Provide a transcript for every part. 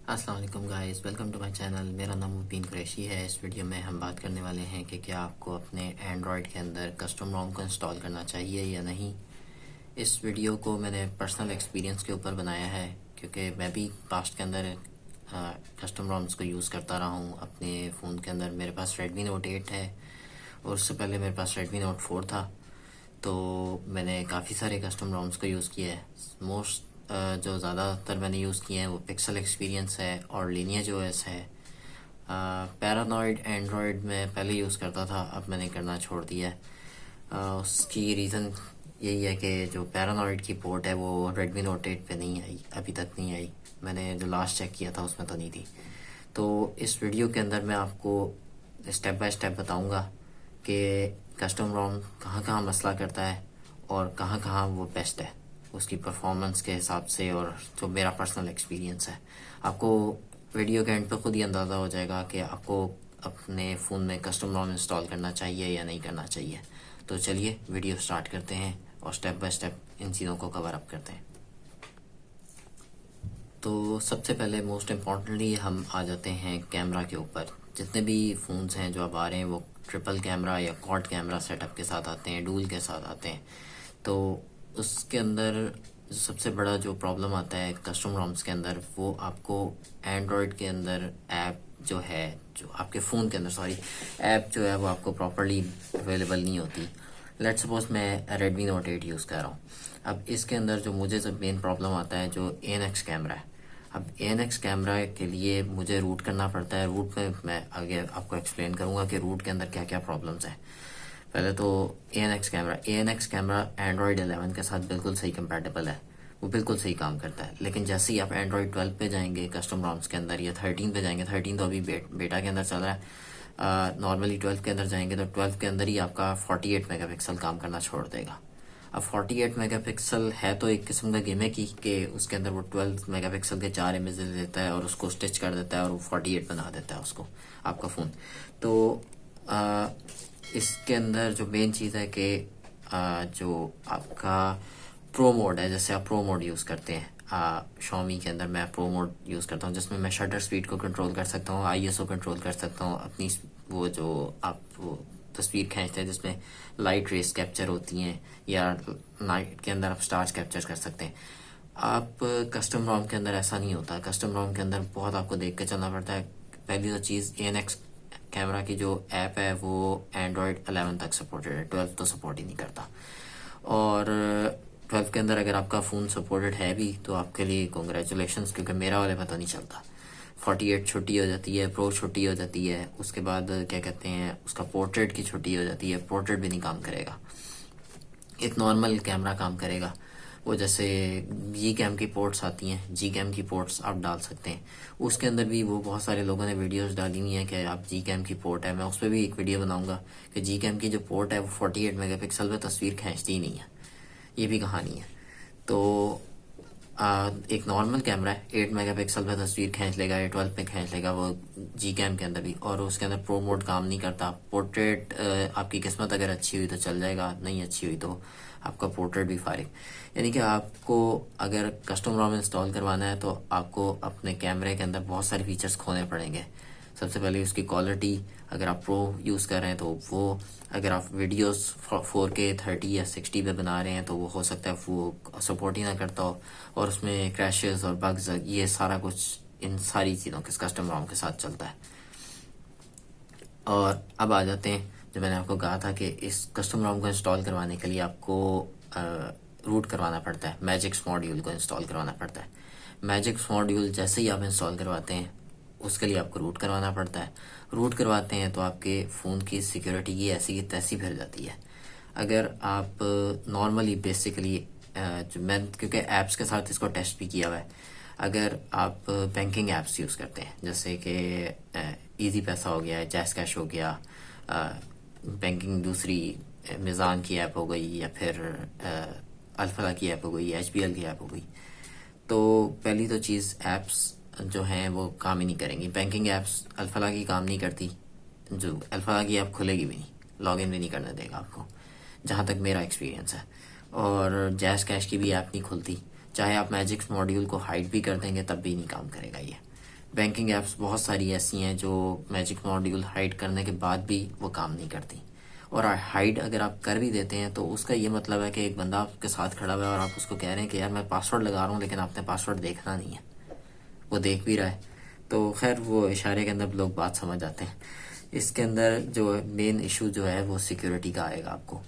अस्सलाम वालेकुम guys, welcome to my channel. मेरा नाम मुबीन कुरैशी है। इस वीडियो में हम बात करने वाले हैं कि क्या आपको अपने एंड्रॉयड के अंदर कस्टम रोम को इंस्टॉल करना चाहिए या नहीं। इस वीडियो को मैंने पर्सनल एक्सपीरियंस के ऊपर बनाया है क्योंकि मैं भी पास्ट के अंदर कस्टम रोम्स को यूज़ करता रहा हूँ अपने फ़ोन के अंदर। मेरे पास रेडमी नोट 8 है और उससे पहले मेरे पास रेडमी नोट 4 था। तो मैंने काफ़ी सारे कस्टम रोम्स को यूज़ किया है। मोस्ट जो ज़्यादातर मैंने यूज़ किए हैं वो पिक्सल एक्सपीरियंस है और लीनियज ओएस है। पैरानॉइड एंड्रॉयड में पहले यूज़ करता था, अब मैंने करना छोड़ दिया है। उसकी रीज़न यही है कि जो पैरानॉइड की पोर्ट है वो रेडमी नोट 8 पे नहीं आई, अभी तक नहीं आई। मैंने जो लास्ट चेक किया था उसमें तो नहीं थी। तो इस वीडियो के अंदर मैं आपको स्टेप बाय स्टेप बताऊंगा कि कस्टम रोम कहाँ कहाँ मसला करता है और कहाँ कहाँ वो बेस्ट है उसकी परफॉर्मेंस के हिसाब से, और जो मेरा पर्सनल एक्सपीरियंस है। आपको वीडियो के एंड पे खुद ही अंदाज़ा हो जाएगा कि आपको अपने फ़ोन में कस्टम रोम इंस्टॉल करना चाहिए या नहीं करना चाहिए। तो चलिए वीडियो स्टार्ट करते हैं और स्टेप बाय स्टेप इन चीज़ों को कवर अप करते हैं। तो सबसे पहले मोस्ट इम्पॉर्टेंटली हम आ जाते हैं कैमरा के ऊपर। जितने भी फ़ोन्स हैं जो अब आ रहे हैं वो ट्रिपल कैमरा या क्वाड कैमरा सेटअप के साथ आते हैं, डुअल के साथ आते हैं। तो उसके अंदर सबसे बड़ा जो प्रॉब्लम आता है कस्टम रोम्स के अंदर, वो आपको एंड्रॉयड के अंदर ऐप जो है, जो आपके फ़ोन के अंदर सॉरी ऐप जो है वो आपको प्रॉपरली अवेलेबल नहीं होती। लेट्स सपोज मैं रेडमी नोट 8 यूज़ कर रहा हूँ। अब इसके अंदर जो मुझे जो मेन प्रॉब्लम आता है जो ANX कैमरा है। अब ANX कैमरा के लिए मुझे रूट करना पड़ता है। रूट में मैं आगे आपको एक्सप्लेन करूँगा कि रूट के अंदर क्या क्या प्रॉब्लम्स हैं। पहले तो ANX कैमरा एंड्रॉयड 11 के साथ बिल्कुल सही कंपैटिबल है, वो बिल्कुल सही काम करता है। लेकिन जैसे ही आप एंड्रॉयड 12 पे जाएंगे कस्टम रोम्स के अंदर, या 13 पे जाएंगे, 13 तो अभी बेटा के अंदर चल रहा है, नॉर्मली 12 के अंदर जाएंगे तो 12 के अंदर ही आपका 48 मेगापिक्सल काम करना छोड़ देगा। अब 48 मेगापिक्सल है तो एक किस्म का गिमिक ही कि उसके अंदर वो 12 मेगापिक्सल के 4 इमेजेस लेता है और उसको स्टिच कर देता है और वो 48 बना देता है उसको, आपका फ़ोन। तो आ, इसके अंदर जो मेन चीज़ है कि जो आपका प्रो मोड है, जैसे आप प्रो मोड यूज़ करते हैं Xiaomi के अंदर, मैं प्रो मोड यूज़ करता हूँ जिसमें मैं शटर स्पीड को कंट्रोल कर सकता हूँ, ISO कंट्रोल कर सकता हूँ, अपनी वो जो आप वो तस्वीर खींचते हैं जिसमें लाइट रेस कैप्चर होती हैं, या नाइट के अंदर आप स्टार्स कैप्चर कर सकते हैं। आप कस्टम रोम के अंदर ऐसा नहीं होता। कस्टम रोम के अंदर बहुत आपको देख के चलना पड़ता है। पहली तो चीज़, ANX कैमरा की जो ऐप है वो एंड्रॉयड 11 तक सपोर्टेड है, 12 तो सपोर्ट ही नहीं करता। और 12 के अंदर अगर आपका फ़ोन सपोर्टेड है भी तो आपके लिए कॉन्ग्रेचुलेशंस, क्योंकि मेरा वाले पता नहीं चलता। 48 छुट्टी हो जाती है, प्रो छुट्टी हो जाती है, उसके बाद क्या कहते हैं उसका पोर्ट्रेट की छुट्टी हो जाती है, पोर्ट्रेट भी नहीं काम करेगा, एक नॉर्मल कैमरा काम करेगा। वो जैसे जी कैम की पोर्ट्स आती हैं, जी कैम की पोर्ट्स आप डाल सकते हैं। उसके अंदर भी वो बहुत सारे लोगों ने वीडियोस डाली हुई हैं कि आप जी कैम की पोर्ट है, मैं उस पर भी एक वीडियो बनाऊंगा कि जी कैम की जो पोर्ट है वो 48 मेगापिक्सल पे तस्वीर खींचती ही नहीं है। ये भी कहानी है। तो एक नॉर्मल कैमरा है 8 मेगापिक्सल पे तस्वीर खींच लेगा या 12 पे खींच लेगा वो जी कैम के अंदर भी, और उसके अंदर प्रो मोड काम नहीं करता। पोर्ट्रेट आपकी किस्मत अगर अच्छी हुई तो चल जाएगा, नहीं अच्छी हुई तो आपका पोर्ट्रेट भी फारिग। यानी कि आपको अगर कस्टम रोम इंस्टॉल करवाना है तो आपको अपने कैमरे के अंदर बहुत सारे फीचर्स खोने पड़ेंगे। सबसे पहले उसकी क्वालिटी, अगर आप प्रो यूज़ कर रहे हैं तो वो, अगर आप वीडियोस 4K 30 या 60 पे बना रहे हैं तो वो हो सकता है वो सपोर्ट ही ना करता हो, और उसमें क्रैशेस और बग्स, ये सारा कुछ इन सारी चीज़ों के कस्टम रोम के साथ चलता है। और अब आ जाते हैं, जो मैंने आपको कहा था कि इस कस्टम रोम को इंस्टॉल करवाने के लिए आपको रूट करवाना पड़ता है, मैजिक्स मॉड्यूल को इंस्टॉल करवाना पड़ता है। मैजिक्स मॉड्यूल जैसे ही आप इंस्टॉल करवाते हैं उसके लिए आपको रूट करवाना पड़ता है। रूट करवाते हैं तो आपके फ़ोन की सिक्योरिटी की ऐसी की तैसी फिर जाती है। अगर आप नॉर्मली बेसिकली जो मैं, क्योंकि ऐप्स के साथ इसको टेस्ट भी किया हुआ है, अगर आप बैंकिंग ऐप्स यूज़ करते हैं जैसे कि इजी पैसा हो गया, जैस कैश हो गया, बैंकिंग दूसरी मिज़ान की ऐप हो गई, या फिर अल्फला की ऐप हो गई, HBL की ऐप हो गई, तो पहली तो चीज़ ऐप्स जो हैं वो काम ही नहीं करेंगी। बैंकिंग ऐप्स अल्फला की काम नहीं करती, जो अल्फला की ऐप खुलेगी भी नहीं, लॉगिन भी नहीं करने देगा आपको, जहाँ तक मेरा एक्सपीरियंस है। और जैस कैश की भी ऐप नहीं खुलती, चाहे आप मैजिक्स मॉड्यूल को हाइड भी कर देंगे तब भी नहीं काम करेगा ये। बैंकिंग ऐप्स बहुत सारी ऐसी हैं जो मैजिक मॉड्यूल हाइड करने के बाद भी वो काम नहीं करती। और हाइड अगर आप कर भी देते हैं तो उसका ये मतलब है कि एक बंदा आपके साथ खड़ा हुआ है और आप उसको कह रहे हैं कि यार मैं पासवर्ड लगा रहा हूँ, लेकिन आपने पासवर्ड देखना नहीं है, वो देख भी रहा है। तो खैर वो इशारे के अंदर लोग बात समझ जाते हैं। इसके अंदर जो मेन इशू जो है वो सिक्योरिटी का आएगा आपको।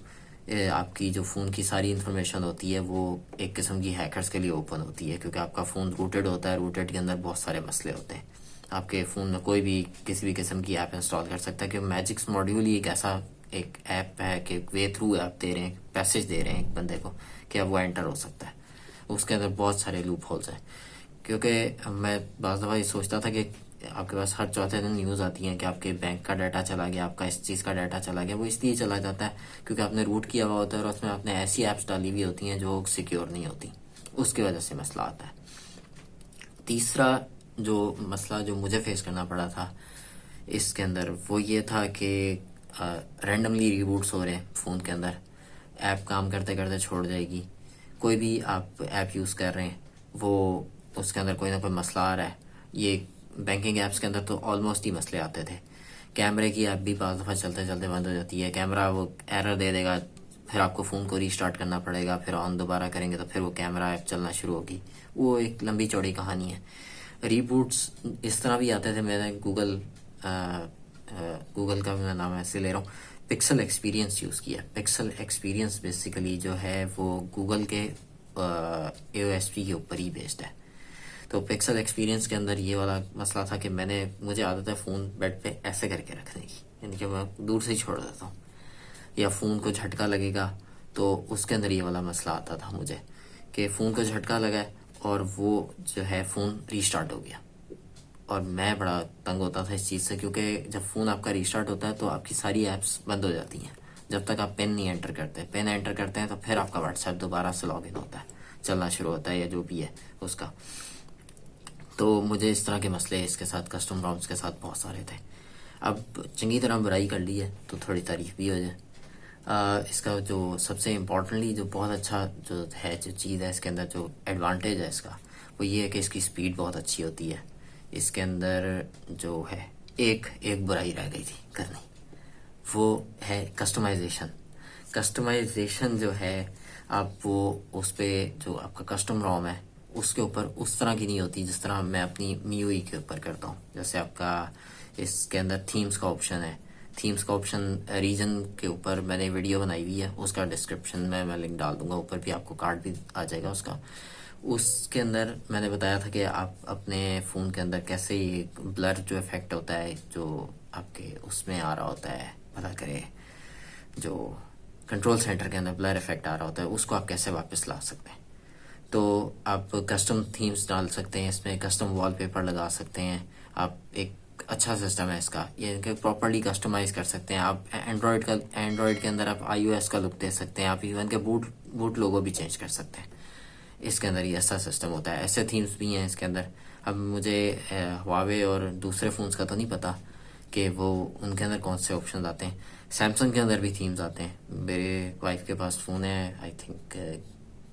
आपकी जो फ़ोन की सारी इन्फॉर्मेशन होती है वो एक किस्म की हैकर्स के लिए ओपन होती है, क्योंकि आपका फ़ोन रूटेड होता है। रूटेड के अंदर बहुत सारे मसले होते हैं। आपके फ़ोन में कोई भी किसी भी किस्म की ऐप इंस्टॉल कर सकता है, क्योंकि मैजिक्स मॉड्यूल ही एक ऐसा एक ऐप है कि वे थ्रू ऐप दे रहे हैं, पैसेज दे रहे हैं एक बंदे को कि अब वो एंटर हो सकता है। उसके अंदर बहुत सारे लूप होल्स हैं। क्योंकि मैं बाज़ दफ़ा ये सोचता था कि आपके पास हर चौथे दिन न्यूज़ आती है कि आपके बैंक का डाटा चला गया, आपका इस चीज़ का डाटा चला गया। वो इसलिए चला जाता है क्योंकि आपने रूट किया हुआ होता है और उसमें आपने ऐसी ऐप्स डाली हुई होती हैं जो सिक्योर नहीं होती, उसकी वजह से मसला आता है। तीसरा जो मसला जो मुझे फेस करना पड़ा था इसके अंदर वो ये था कि रैंडमली रीबूट्स हो रहे हैं फ़ोन के अंदर। ऐप काम करते करते छोड़ जाएगी। कोई भी आप ऐप यूज़ कर रहे हैं वो उसके अंदर कोई ना कोई मसला आ रहा है। ये बैंकिंग ऐप्स के अंदर तो ऑलमोस्ट ही मसले आते थे। कैमरे की ऐप भी बाज़ दफ़ा चलते चलते बंद हो जाती है, कैमरा वो एरर दे देगा, फिर आपको फ़ोन को रीस्टार्ट करना पड़ेगा, फिर ऑन दोबारा करेंगे तो फिर वो कैमरा ऐप चलना शुरू होगी। वो एक लंबी चौड़ी कहानी है। रीबूट्स इस तरह भी आते थे। मैंने गूगल का मैं नाम ऐसे ले रहा हूँ, पिक्सल एक्सपीरियंस यूज़ किया। पिक्सल एक्सपीरियंस बेसिकली जो है वो गूगल के AOSP के ऊपर ही बेस्ड है। तो पिक्सल एक्सपीरियंस के अंदर ये वाला मसला था कि मुझे आदत है फ़ोन बेड पे ऐसे करके रखने की, यानी कि मैं दूर से ही छोड़ देता हूँ, या फ़ोन को झटका लगेगा तो उसके अंदर ये वाला मसला आता था मुझे कि फ़ोन को झटका लगा है और वो जो है फ़ोन रीस्टार्ट हो गया। और मैं बड़ा तंग होता था इस चीज़ से, क्योंकि जब फ़ोन आपका रीस्टार्ट होता है तो आपकी सारी ऐप्स बंद हो जाती हैं जब तक आप पिन नहीं एंटर करते। पिन एंटर करते हैं तो फिर आपका व्हाट्सएप दोबारा से लॉगिन होता है, चलना शुरू होता है, या जो भी है उसका। तो मुझे इस तरह के मसले इसके साथ, कस्टम रॉम्स के साथ बहुत सारे थे। अब चंगी तरह बुराई कर ली है तो थोड़ी तारीफ भी हो जाए। इसका जो सबसे इम्पोर्टेंटली जो बहुत अच्छा जो है, जो चीज़ है इसके अंदर, जो एडवांटेज है इसका, वो ये है कि इसकी स्पीड बहुत अच्छी होती है। इसके अंदर जो है एक एक बुराई रह गई थी करनी, वो है कस्टमाइजेशन। कस्टमाइजेशन जो है आप वो उस पर जो आपका कस्टम रोम है उसके ऊपर उस तरह की नहीं होती जिस तरह मैं अपनी MIUI के ऊपर करता हूँ। जैसे आपका इसके अंदर थीम्स का ऑप्शन है। थीम्स का ऑप्शन रीजन के ऊपर मैंने वीडियो बनाई हुई है, उसका डिस्क्रिप्शन में मैं लिंक डाल दूंगा, ऊपर भी आपको कार्ड भी आ जाएगा उसका। उसके अंदर मैंने बताया था कि आप अपने फ़ोन के अंदर कैसे ये ब्लर जो इफेक्ट होता है जो आपके उसमें आ रहा होता है, भला करे जो कंट्रोल सेंटर के अंदर ब्लर इफेक्ट आ रहा होता है, उसको आप कैसे वापस ला सकते हैं। तो आप कस्टम थीम्स डाल सकते हैं, इसमें कस्टम वॉलपेपर लगा सकते हैं आप। एक अच्छा सिस्टम है इसका, ये कि प्रॉपर्ली कस्टमाइज़ कर सकते हैं आप। एंड्रॉयड के अंदर आप iOS का लुक दे सकते हैं, आप इवन के बूट लोगो भी चेंज कर सकते हैं। इसके अंदर ये ऐसा सिस्टम होता है, ऐसे थीम्स भी हैं इसके अंदर। अब मुझे Huawei और दूसरे फ़ोन्स का तो नहीं पता कि वो उनके अंदर कौन से ऑप्शन आते हैं। सैमसंग के अंदर भी थीम्स आते हैं। मेरे वाइफ के पास फ़ोन है, आई थिंक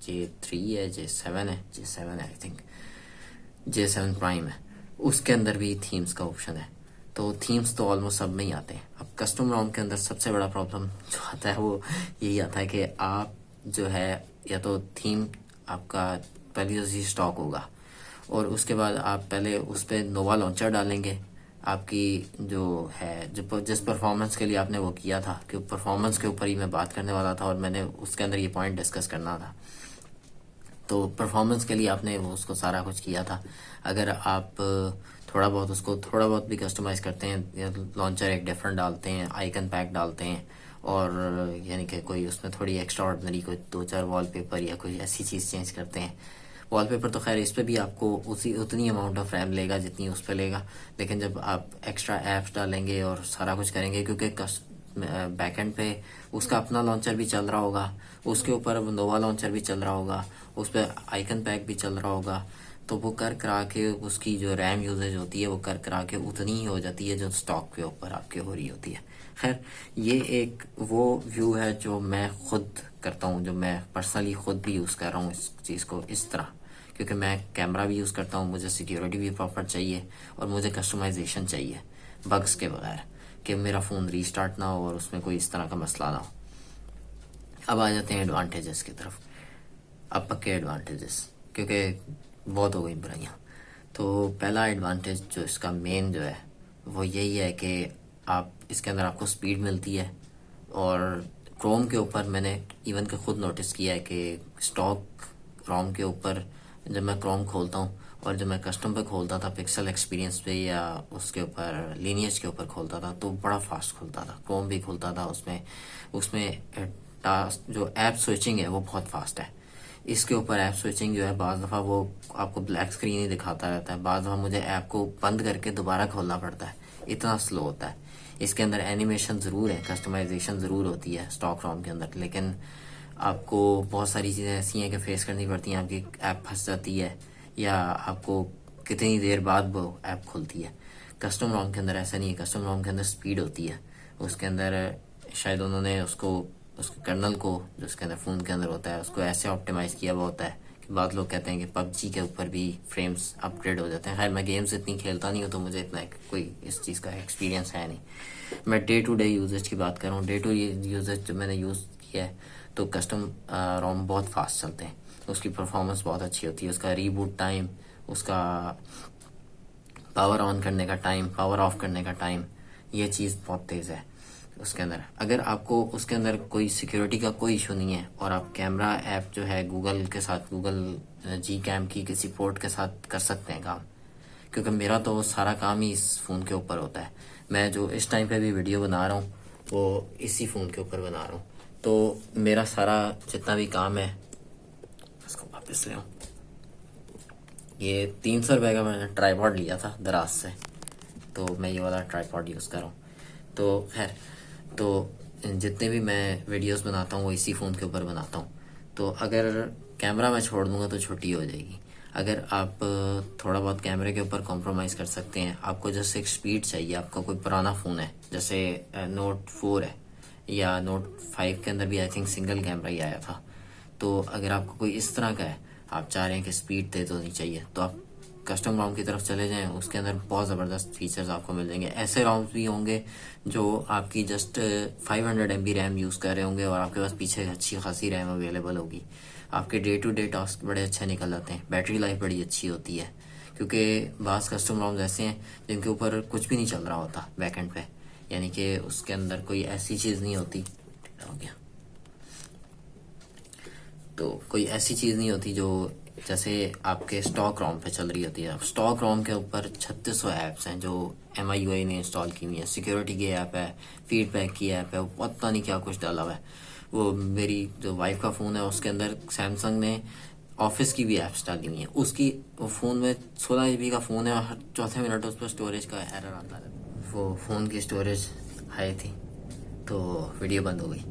J3 है, J7 है आई थिंक, J7 प्राइम है, उसके अंदर भी थीम्स का ऑप्शन है। तो थीम्स तो ऑलमोस्ट सब में ही आते हैं। अब कस्टम रोम के अंदर सबसे बड़ा प्रॉब्लम जो आता है वो यही आता है कि आप जो है या तो थीम आपका पहले तो स्टॉक होगा, और उसके बाद आप पहले उस पर नोवा लॉन्चर डालेंगे। आपकी जो है जो जिस परफॉर्मेंस के लिए आपने वो किया था, कि परफॉर्मेंस के ऊपर ही मैं बात करने वाला था और मैंने उसके अंदर ये पॉइंट डिस्कस करना था। तो परफॉर्मेंस के लिए आपने वो उसको सारा कुछ किया था। अगर आप थोड़ा बहुत भी कस्टमाइज़ करते हैं, लॉन्चर एक डिफरेंट डालते हैं, आइकन पैक डालते हैं, और यानी कि कोई उसमें थोड़ी एक्स्ट्रा ऑर्डनरी कोई 2-4 वॉलपेपर या कोई ऐसी चीज़ चेंज करते हैं। वॉलपेपर तो खैर इस पे भी आपको उतनी अमाउंट ऑफ रैम लेगा जितनी उस पे लेगा, लेकिन जब आप एक्स्ट्रा ऐप्स डालेंगे और सारा कुछ करेंगे, क्योंकि बैकएंड पे उसका अपना लॉन्चर भी चल रहा होगा, उसके ऊपर नोवा लॉन्चर भी चल रहा होगा, उस पर आइकन पैक भी चल रहा होगा, तो वो कर करा के उसकी जो रैम यूजेज होती है वो कर करा के उतनी ही हो जाती है जो स्टॉक के ऊपर आपके हो रही होती है। खैर ये एक वो व्यू है जो मैं खुद करता हूँ, जो मैं पर्सनली खुद भी यूज़ कर रहा हूँ इस चीज़ को इस तरह क्योंकि मैं कैमरा भी यूज़ करता हूँ, मुझे सिक्योरिटी भी प्रॉपर चाहिए और मुझे कस्टमाइजेशन चाहिए बग्स के बगैर, कि मेरा फ़ोन रीस्टार्ट ना हो और उसमें कोई इस तरह का मसला ना हो। अब आ जाते हैं एडवांटेजेस की तरफ। अब पक्के एडवांटेजेस, क्योंकि बहुत हो गई बुराइयाँ। तो पहला एडवांटेज जो इसका मेन जो है वो यही है कि आप इसके अंदर आपको स्पीड मिलती है। और क्रोम के ऊपर मैंने इवन के खुद नोटिस किया है कि स्टॉक रोम के ऊपर जब मैं क्रोम खोलता हूँ और जब मैं कस्टम पे खोलता था, पिक्सल एक्सपीरियंस पे या उसके ऊपर लीनियज के ऊपर खोलता था, तो बड़ा फास्ट खुलता था। क्रोम भी खुलता था, उसमें उसमें टास्क जो ऐप स्विचिंग है वो बहुत फास्ट है। इसके ऊपर ऐप स्विचिंग जो है बाज़ दफ़ा वो आपको ब्लैक स्क्रीन ही दिखाता रहता है, बाज़ दफ़ा मुझे ऐप को बंद करके दोबारा खोलना पड़ता है, इतना स्लो होता है। इसके अंदर एनिमेशन ज़रूर है, कस्टमाइजेशन ज़रूर होती है स्टॉक रोम के अंदर, लेकिन आपको बहुत सारी चीज़ें ऐसी हैं कि फेस करनी पड़ती हैं। आपकी ऐप फंस जाती है या आपको कितनी देर बाद वो ऐप खुलती है। कस्टम रोम के अंदर ऐसा नहीं है। कस्टम रोम के अंदर स्पीड होती है। उसके अंदर शायद उन्होंने उसको उसके कर्नल को जो उसके अंदर फ़ोन के अंदर होता है उसको ऐसे ऑप्टिमाइज़ किया हुआ होता है कि बाद लोग कहते हैं कि पबजी के ऊपर भी फ्रेम्स अपग्रेड हो जाते हैं। खैर मैं गेम्स इतनी खेलता नहीं हूँ तो मुझे इतना कोई इस चीज़ का एक्सपीरियंस है नहीं। मैं डे टू डे यूजेज की बात कर रहा हूँ। डे टू यूजेज जो मैंने यूज़ किया है तो कस्टम रोम बहुत फास्ट चलते हैं, उसकी परफॉर्मेंस बहुत अच्छी होती है। उसका रीबूट टाइम, उसका पावर ऑन करने का टाइम, पावर ऑफ करने का टाइम, ये चीज़ बहुत तेज़ है उसके अंदर। अगर आपको उसके अंदर कोई सिक्योरिटी का कोई इशू नहीं है और आप कैमरा ऐप जो है गूगल के साथ, गूगल जी कैम की किसी पोर्ट के साथ कर सकते हैं काम, क्योंकि मेरा तो सारा काम ही इस फ़ोन के ऊपर होता है। मैं जो इस टाइम पे भी वीडियो बना रहा हूँ वो इसी फ़ोन के ऊपर बना रहा हूँ, तो मेरा सारा जितना भी काम है, इसको वापस ले आऊँ। ये 300 रुपये का मैंने ट्राईपॉड लिया था दराज से, तो मैं ये वाला ट्राईपॉड यूज़ कर रहा हूँ। तो खैर, तो जितने भी मैं वीडियोस बनाता हूँ वो इसी फ़ोन के ऊपर बनाता हूँ। तो अगर कैमरा मैं छोड़ दूँगा तो छोटी हो जाएगी। अगर आप थोड़ा बहुत कैमरे के ऊपर कॉम्प्रोमाइज़ कर सकते हैं। आपको जैसे एक स्पीड चाहिए, आपका कोई पुराना फ़ोन है जैसे नोट 4 है या नोट 5 के अंदर भी आई थिंक सिंगल कैमरा ही आया था। तो अगर आपको कोई इस तरह का है, आप चाह रहे हैं कि स्पीड तेज़ होनी चाहिए, तो आप कस्टम रोम की तरफ चले जाएं। उसके अंदर बहुत ज़बरदस्त फीचर्स आपको मिल जाएंगे। ऐसे रोम्स भी होंगे जो आपकी जस्ट 500 MB रैम यूज़ कर रहे होंगे और आपके पास पीछे अच्छी खासी रैम अवेलेबल होगी। आपके डे टू डे टास्क बड़े अच्छे निकल जाते हैं, बैटरी लाइफ बड़ी अच्छी होती है, क्योंकि बाज़ कस्टम रोम्स ऐसे हैं जिनके ऊपर कुछ भी नहीं चल रहा होता बैकएंड पे, यानी कि उसके अंदर कोई ऐसी चीज़ नहीं होती, हो गया, तो कोई ऐसी चीज़ नहीं होती जो जैसे आपके स्टॉक रोम पे चल रही होती है। स्टॉक रोम के ऊपर 3600 ऐप्स हैं जो MIUI ने इंस्टॉल की हुई है। सिक्योरिटी की ऐप है, फीडबैक की ऐप है, वो पता नहीं क्या कुछ डाला हुआ है। वो मेरी जो वाइफ का फ़ोन है उसके अंदर सैमसंग ने ऑफिस की भी ऐप्स डाली हुई हैं। उसकी वो फ़ोन में 16 GB का फ़ोन है और हर चौथे मिनट उस पर स्टोरेज का एरर आता है। वो फ़ोन की स्टोरेज हाई थी तो वीडियो बंद हो गई।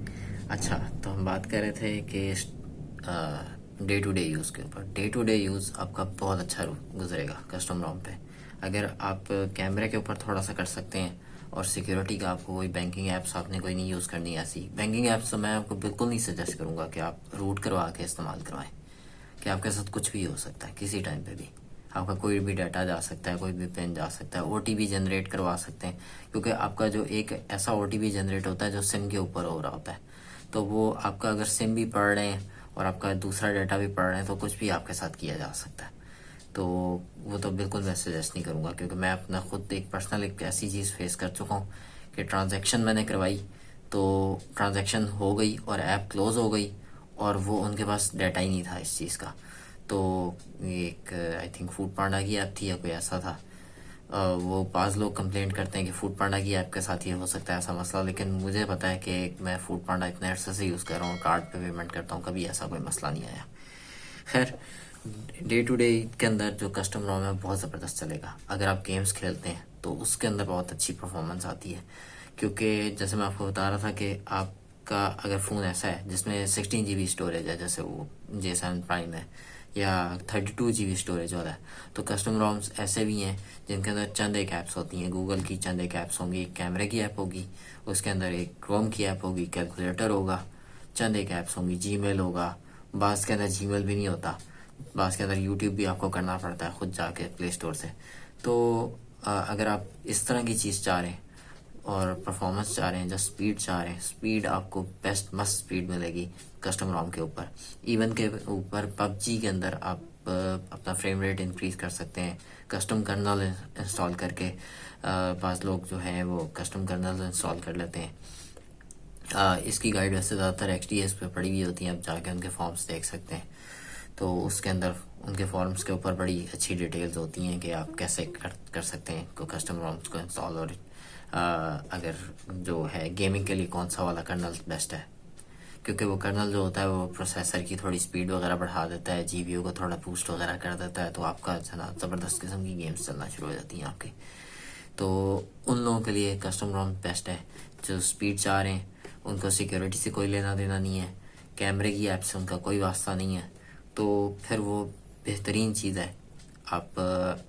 अच्छा, तो हम बात कर रहे थे कि डे टू डे यूज़ के ऊपर। डे टू डे यूज़ आपका बहुत अच्छा गुजरेगा कस्टम रोम पे अगर आप कैमरे के ऊपर थोड़ा सा कर सकते हैं। और सिक्योरिटी का आपको कोई बैंकिंग ऐप्स आपने कोई नहीं यूज़ करनी। ऐसी बैंकिंग ऐप्स तो मैं आपको बिल्कुल नहीं सजेस्ट करूँगा कि आप रूट करवा के इस्तेमाल करवाएं, कि आपके साथ कुछ भी हो सकता है किसी टाइम पे भी। आपका कोई भी डाटा जा सकता है, कोई भी पिन जा सकता है, OTP जनरेट करवा सकते हैं, क्योंकि आपका जो एक ऐसा OTP जनरेट होता है जो सिम के ऊपर हो रहा होता है। तो वो आपका अगर सिम भी पढ़ रहे हैं और आपका दूसरा डाटा भी पढ़ रहे हैं तो कुछ भी आपके साथ किया जा सकता है। तो वो तो बिल्कुल मैं सजेस्ट नहीं करूँगा, क्योंकि मैं अपना खुद एक पर्सनल एक ऐसी चीज़ फेस कर चुका हूँ कि ट्रांजैक्शन मैंने करवाई तो ट्रांजैक्शन हो गई और ऐप क्लोज़ हो गई और वो उनके पास डाटा ही नहीं था इस चीज़ का। तो एक आई थिंक फूड पांडा की ऐप थी या कोई ऐसा था। वो बाज़ लोग कंप्लेंट करते हैं कि फूड पांडा की ऐप के साथ ये हो सकता है ऐसा मसला, लेकिन मुझे पता है कि मैं फूड पांडा इतने अरसे से यूज़ कर रहा हूँ, कार्ड पे पेमेंट करता हूँ, कभी ऐसा कोई मसला नहीं आया। खैर, डे टू डे के अंदर जो कस्टम रोम है बहुत ज़बरदस्त चलेगा। अगर आप गेम्स खेलते हैं तो उसके अंदर बहुत अच्छी परफॉर्मेंस आती है, क्योंकि जैसे मैं आपको बता रहा था कि आपका अगर फ़ोन ऐसा है जिसमें 16 GB स्टोरेज है, जैसे वो J7 प्राइम है, या 32 GB स्टोरेज वाला है, तो कस्टम रोम्स ऐसे भी हैं जिनके अंदर चंद एक ऐप्स होती हैं। गूगल की चंद एक ऐप्स होंगी, एक कैमरे की ऐप होगी, उसके अंदर एक क्रोम की ऐप होगी, कैलकुलेटर होगा, चंद एक ऐप्स होंगी, जीमेल होगा, बाज़ के अंदर जीमेल भी नहीं होता, बास के अंदर यूट्यूब भी आपको करना पड़ता है खुद जाके प्ले स्टोर से। तो अगर आप इस तरह की चीज़ चाह रहे हैं और परफॉर्मेंस चाह रहे हैं, जो स्पीड चाह रहे हैं, स्पीड आपको बेस्ट मस्त स्पीड मिलेगी कस्टम रोम के ऊपर। इवन के ऊपर पबजी के अंदर आप अपना फ्रेम रेट इंक्रीज कर सकते हैं कस्टम कर्नल इंस्टॉल करके। पास लोग जो हैं वो कस्टम कर्नल इंस्टॉल कर लेते हैं। इसकी गाइड वैसे ज़्यादातर XDS पे पड़ी हुई होती हैं, आप जाके उनके फॉर्म्स देख सकते हैं। तो उसके अंदर उनके फॉर्म्स के ऊपर बड़ी अच्छी डिटेल्स होती हैं कि आप कैसे कर सकते हैं को कस्टम रोम्स को इंस्टॉल। और अगर जो है गेमिंग के लिए कौन सा वाला कर्नल बेस्ट है, क्योंकि वो कर्नल जो होता है वो प्रोसेसर की थोड़ी स्पीड वगैरह बढ़ा देता है, GPU को थोड़ा बूस्ट वगैरह कर देता है, तो आपका ज़बरदस्त किस्म की गेम्स चलना शुरू हो जाती हैं आपकी। तो उन लोगों के लिए कस्टम रोम बेस्ट है जो स्पीड चाह रहे हैं, उनको सिक्योरिटी से कोई लेना देना नहीं है, कैमरे की ऐप से उनका कोई वास्ता नहीं है, तो फिर वो बेहतरीन चीज़ है। आप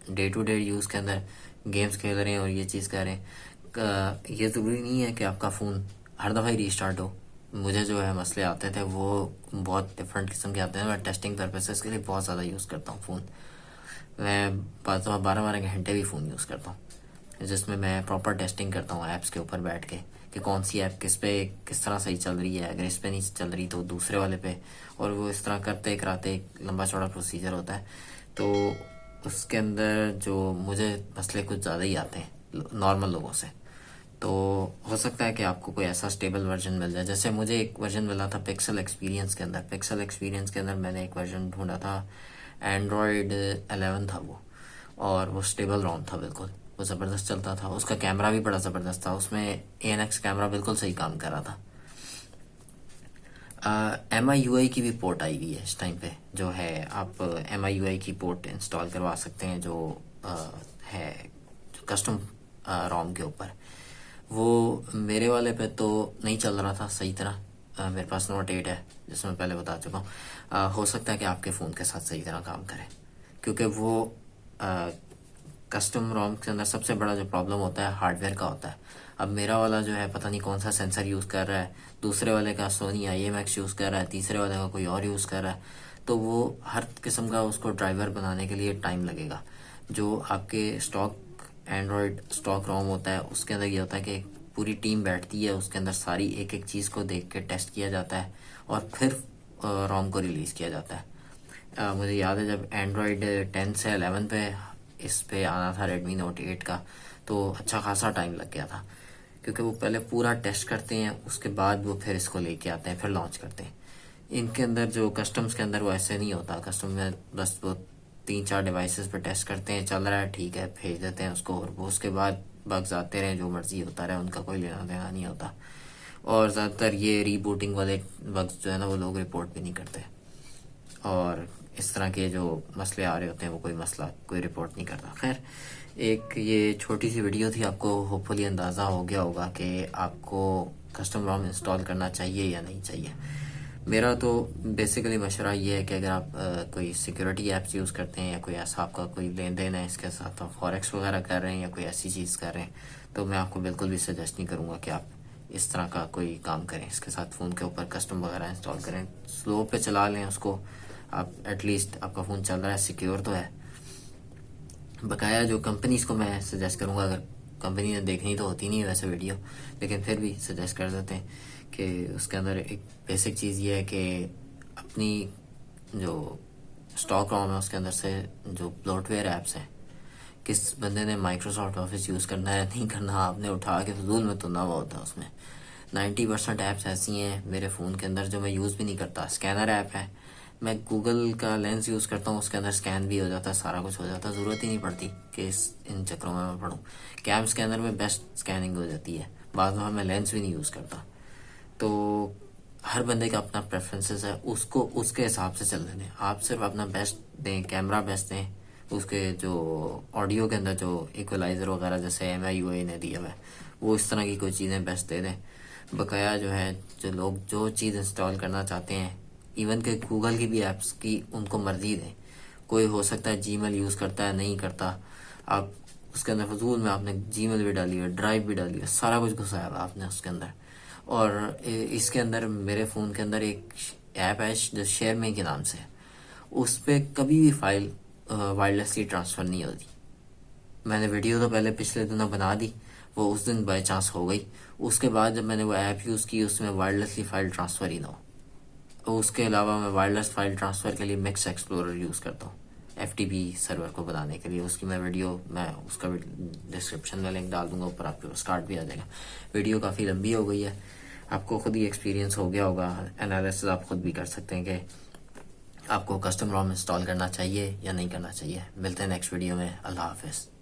डे टू डे यूज़ के अंदर गेम्स खेल रहे हैं और ये चीज़ कर रहे हैं, ये ज़रूरी नहीं है कि आपका फ़ोन हर दफ़ा ही रीस्टार्ट हो। मुझे जो है मसले आते थे वो बहुत डिफरेंट किस्म के आते हैं। मैं टेस्टिंग पर्पसेस के लिए बहुत ज़्यादा यूज़ करता हूँ फ़ोन। मैं 12-12 घंटे भी फ़ोन यूज़ करता हूँ, जिसमें मैं प्रॉपर टेस्टिंग करता हूँ ऐप्स के ऊपर बैठ के कि कौन सी ऐप किस पे किस तरह सही चल रही है, अगर इस पे नहीं चल रही तो दूसरे वाले पे। और वो इस तरह करते कराते एक लंबा चौड़ा प्रोसीजर होता है। तो उसके अंदर जो मुझे मसले कुछ ज़्यादा ही आते हैं नॉर्मल लोगों से। तो हो सकता है कि आपको कोई ऐसा स्टेबल वर्जन मिल जाए। जैसे मुझे एक वर्जन मिला था पिक्सल एक्सपीरियंस के अंदर। पिक्सल एक्सपीरियंस के अंदर मैंने एक वर्जन ढूंढा था, एंड्रॉयड 11 था वो, और वो स्टेबल रोम था बिल्कुल, वो ज़बरदस्त चलता था। उसका कैमरा भी बड़ा ज़बरदस्त था, उसमें ANX कैमरा बिल्कुल सही काम कर रहा था। MIUI की भी पोर्ट आई हुई है इस टाइम पे, जो है आप MIUI की पोर्ट इंस्टॉल करवा सकते हैं जो है कस्टम रोम के ऊपर। वो मेरे वाले पे तो नहीं चल रहा था सही तरह। मेरे पास Note 8 है जिसमें मैं पहले बता चुका हूँ। हो सकता है कि आपके फ़ोन के साथ सही तरह काम करे, क्योंकि वो कस्टम रोम के अंदर सबसे बड़ा जो प्रॉब्लम होता है हार्डवेयर का होता है। अब मेरा वाला जो है पता नहीं कौन सा सेंसर यूज़ कर रहा है, दूसरे वाले का Sony IMX यूज़ कर रहा है, तीसरे वाले का कोई और यूज़ कर रहा है। तो वो हर किस्म का उसको ड्राइवर बनाने के लिए टाइम लगेगा। जो आपके स्टॉक एंड्रॉयड स्टॉक रोम होता है उसके अंदर ये होता है कि पूरी टीम बैठती है, उसके अंदर सारी एक एक चीज़ को देख के टेस्ट किया जाता है और फिर रोम को रिलीज़ किया जाता है। मुझे याद है जब एंड्रॉयड 10 से 11 पे इस पे आना था Redmi Note 8 का, तो अच्छा खासा टाइम लग गया था, क्योंकि वो पहले पूरा टेस्ट करते हैं, उसके बाद वो फिर इसको लेके आते हैं, फिर लॉन्च करते हैं। इनके अंदर जो कस्टम्स के अंदर वो ऐसे नहीं होता। कस्टम में बस वो 3-4 डिवाइसेस पे टेस्ट करते हैं, चल रहा है ठीक है, भेज देते हैं उसको, और वो उसके बाद बग्स आते रहे, जो मर्जी होता रहे, उनका कोई लेना देना नहीं होता। और ज़्यादातर ये रीबूटिंग वाले बग्स जो है ना वो लोग रिपोर्ट भी नहीं करते, और इस तरह के जो मसले आ रहे होते हैं वो कोई मसला कोई रिपोर्ट नहीं करता। खैर, एक ये छोटी सी वीडियो थी, आपको होपफुली अंदाज़ा हो गया होगा कि आपको कस्टम रोम इंस्टॉल करना चाहिए या नहीं चाहिए। मेरा तो बेसिकली मशवरा ये है कि अगर आप कोई सिक्योरिटी ऐप्स यूज़ करते हैं या कोई ऐसा आपका कोई लेन देन है इसके साथ, आप फॉरेक्स वगैरह कर रहे हैं या कोई ऐसी चीज़ कर रहे हैं, तो मैं आपको बिल्कुल भी सजेस्ट नहीं करूँगा कि आप इस तरह का कोई काम करें। इसके साथ फ़ोन के ऊपर कस्टम वगैरह इंस्टॉल करें, स्लो पे चला लें उसको, आप एटलीस्ट आपका फ़ोन चल रहा है, सिक्योर तो है। बकाया जो कंपनीज़ को मैं सजेस्ट करूँगा, अगर कंपनी ने देखनी तो होती नहीं है वैसे वीडियो, लेकिन फिर भी सजेस्ट कर देते हैं कि उसके अंदर एक बेसिक चीज़ ये है कि अपनी जो स्टॉक रोम है उसके अंदर से जो ब्लोटवेयर ऐप्स हैं, किस बंदे ने माइक्रोसॉफ्ट ऑफिस यूज़ करना है नहीं करना, आपने उठा के फजूल में तुना हुआ होता है उसमें। 90% ऐप्स ऐसी हैं मेरे फ़ोन के अंदर जो मैं यूज़ भी नहीं करता। स्कैनर ऐप है, मैं गूगल का लेंस यूज़ करता हूँ, उसके अंदर स्कैन भी हो जाता है, सारा कुछ हो जाता है, ज़रूरत ही नहीं पड़ती कि इन चक्रों में मैं पढ़ूँ। कैम स्कैनर में बेस्ट स्कैनिंग हो जाती है, बाद में मैं लेंस भी नहीं यूज़ करता। तो हर बंदे का अपना प्रेफरेंसेस है, उसको उसके हिसाब से चलने दें। आप सिर्फ अपना बेस्ट दें, कैमरा बेस्ट दें, उसके जो ऑडियो के अंदर जो इक्वलाइज़र वगैरह जैसे MIUI ने दिया हुआ है वो इस तरह की कोई चीज़ें बेस्ट दे दें। बकाया जो है जो लोग जो चीज़ इंस्टॉल करना चाहते हैं, इवन के गूगल की भी ऐप्स की उनको मर्जी दें। कोई हो सकता है Gmail यूज़ करता है, नहीं करता, आप उसके अंदर फजूल में आपने Gmail भी डाली है, ड्राइव भी डाली है, सारा कुछ घुसाया हुआ आपने उसके अंदर। और इसके अंदर मेरे फ़ोन के अंदर एक ऐप है जो शेयर मी के नाम से, उस पर कभी भी फाइल वायरलेसली ट्रांसफ़र नहीं होती। मैंने वीडियो तो पहले पिछले दिनों बना दी, वो उस दिन बाय चांस हो गई। उसके बाद जब मैंने वो ऐप यूज़ की उसमें वायरलेसली फ़ाइल ट्रांसफ़र ही ना हो। उसके अलावा मैं वायरलेस फ़ाइल ट्रांसफ़र के लिए मिक्स एक्सप्लोरर यूज़ करता हूँ FTP सर्वर को बनाने के लिए। उसकी मैं उसका डिस्क्रिप्शन में लिंक डाल दूंगा, ऊपर आपके पास कार्ड भी आ जाएगा। वीडियो काफ़ी लंबी हो गई है, आपको खुद ही एक्सपीरियंस हो गया होगा, एनालिसिस आप खुद भी कर सकते हैं कि आपको कस्टम ROM इंस्टॉल करना चाहिए या नहीं करना चाहिए। मिलते हैं नेक्स्ट वीडियो में। अल्लाह हाफिज़।